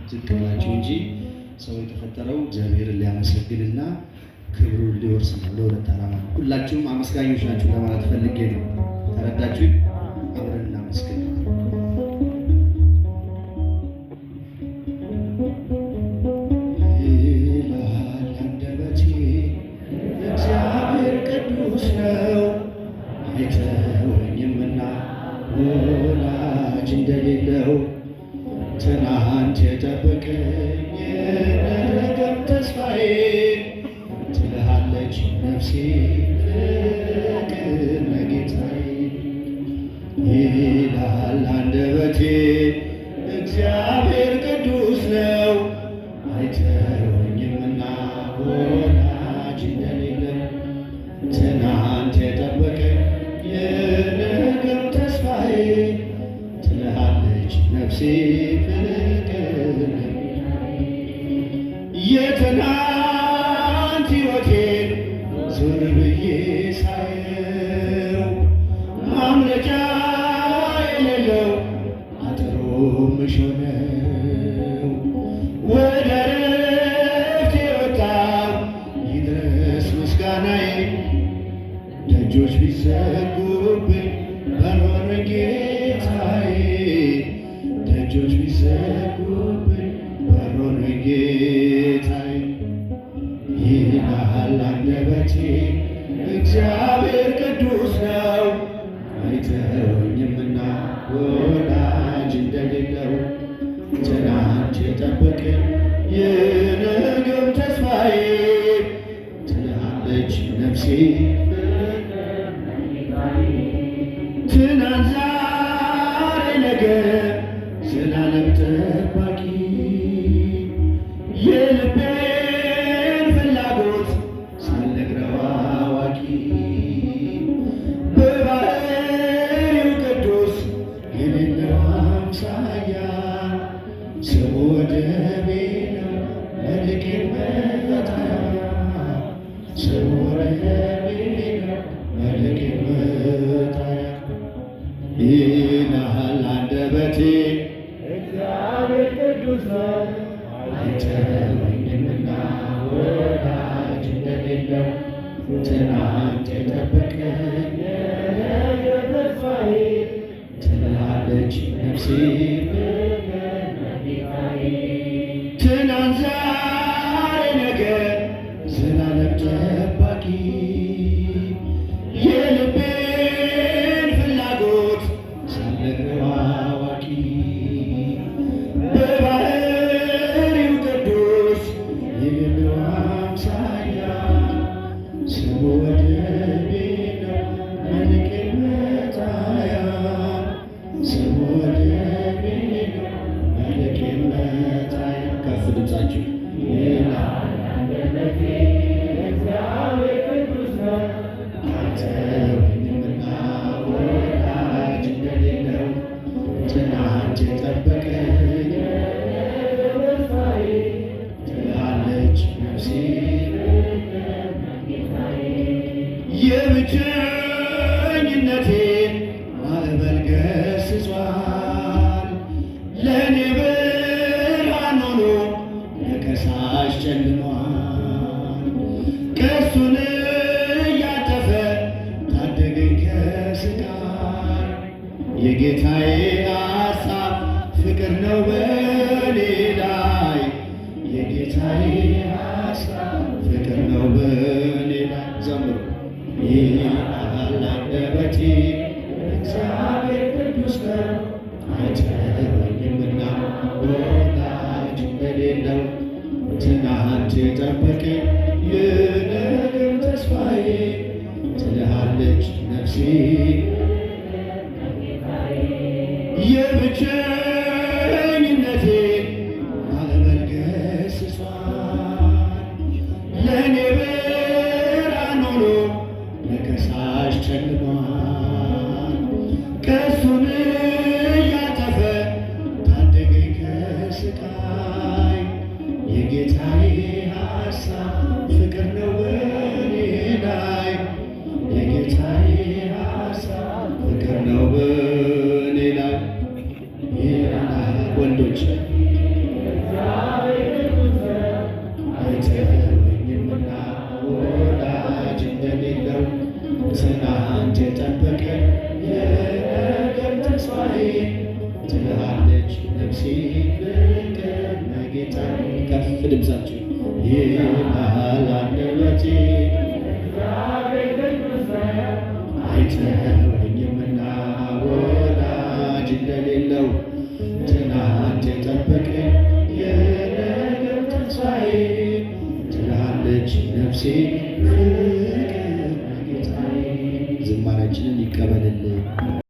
ዝቅ ብላችሁ እንጂ ሰው የተፈጠረው እግዚአብሔርን ሊያመሰግንና ክብሩን ሊወርስ ነው። ለሁለት ዓላማ ነው። ሁላችሁም አመስጋኞች ናችሁ ለማለት ፈልጌ ነው። ተረዳችሁ? አብረን እናመስግን። ይላል አንደበቴ እግዚአብሔር ቅዱስ ነው፣ አይተወኝምና ወላጅ እንደሌለው። ትናንት የጠበቀኝ የነገም ተስፋዬ ትልሃለች ነፍሴ ፍቅር ለጌታዬ። ይላል አንደበቴ እግዚአብሔር ቅዱስ ነው፣ አይተወኝምና ወላጅ እንደሌለው። ትናንት የጠበቀኝ የነገም ተስፋዬ ትልሃለች ነፍሴ ፍቅር። የትናንት ሕይወቴን ዞር ብዬ ሳየው ማምለጫ የሌለው አጥሩ እሾህ ነው። ወደ ዕረፍቴ ወጣሁ ይድረስ ምስጋናዬ። ደጆች ቢዘጉብኝ በኖረ ጌታዬ፣ ደጆች ቢዘጉብኝ በኖረ ጌታዬ። ይላል አንደበቴ እግዚአብሔር ቅዱስ ነው፣ አይተወኝምና ወዳጅ እንደሌለው። ትናንት የጠበቀኝ የነገም ተስፋዬ ትልሃለች ነፍሴ። ትናንት ዛሬ ነገ ዘላለም ጠባቂ የልቤን ፍላጎት ሳልነግረው አዋቂ በባሕሪው ቅዱስ የሌለው አምሳያ ስሙ ወደቤ ነው መልኬን መጣያ ስሙ ወደቤ ነው መልኬን መጣያ። ይላል አንደበቴ እግዚአብሔር ቅዱስ ነው፣ አይተወኝምና ወዳጅ እንደሌለው። ትናንት የጠበቀኝ የነገም ተስፋዬ ትልሃለች ነፍሴ ፍቅር ለጌታዬ። ትናንት ዛሬ ነገ ዘላለም ጠባቂ የልቤን ፍላጎት ሳልነግረው አዋቂ በባሕሪው ቅዱስ የሌለው አምሳያ ስሙ ወደቤ ነው መልኬን መጣያ ስሙ ወደቤ ነው መልኬን መጣያ። ከፍ ድምፃችሁ ይላል አንደበቴ እግዚአብሔር ቅዱስ ነው፣ አይተወኝምና ወዳጅ እንደሌለው። ትናንት የጠበቀኝ የነገም ተስፋዬ ትልሃለች ነፍሴ የብቸኝነቴን ማዕበል ገሥጿል። ለእኔ ብርሃን ሆኖ ለከሳሽ ጨልሟል። ቀስቱን እያጠፈ ታደገኝ ከስቃይ። የጌታዬ ሐሳብ ፍቅር ነው በኔ ላይ፣ የጌታዬ ሐሳብ ፍቅር ነው በኔ ላይ። ዘምሩ። ይላል አንደበቴ እግዚአብሔር ቅዱስ ነው፣ አይተወኝምና ወዳጅ እንደሌለው። ትናንት የጠበቀኝ የነገም ተስፋዬ ትልሃለች ነፍሴ የብቸኝነቴን ማዕበል ገሥጿል። ለእኔ ብርሃን ሆኖ ለከሳሽ ጨልሟል። ቀስቱን እያጠፈ ታደገኝ ከስቃይ። የጌታዬ ሐሳብ ፍቅር ነው በኔ ላይ፣ የጌታዬ ሐሳብ ፍቅር ነው በኔ ላይ። ወንዶች ትናንት የጠበቀኝ የነገር ተስፋዬ ትልሃለች ነፍሴ ፍቅር ነጌታ ከፍ ድምፃችሁ ይላል አንደበቴ አይተወኝምና ወዳጅ እንደሌለው ትናንት የጠበቀኝ የነገር ተስፋዬ ትልሃለች ነፍሴ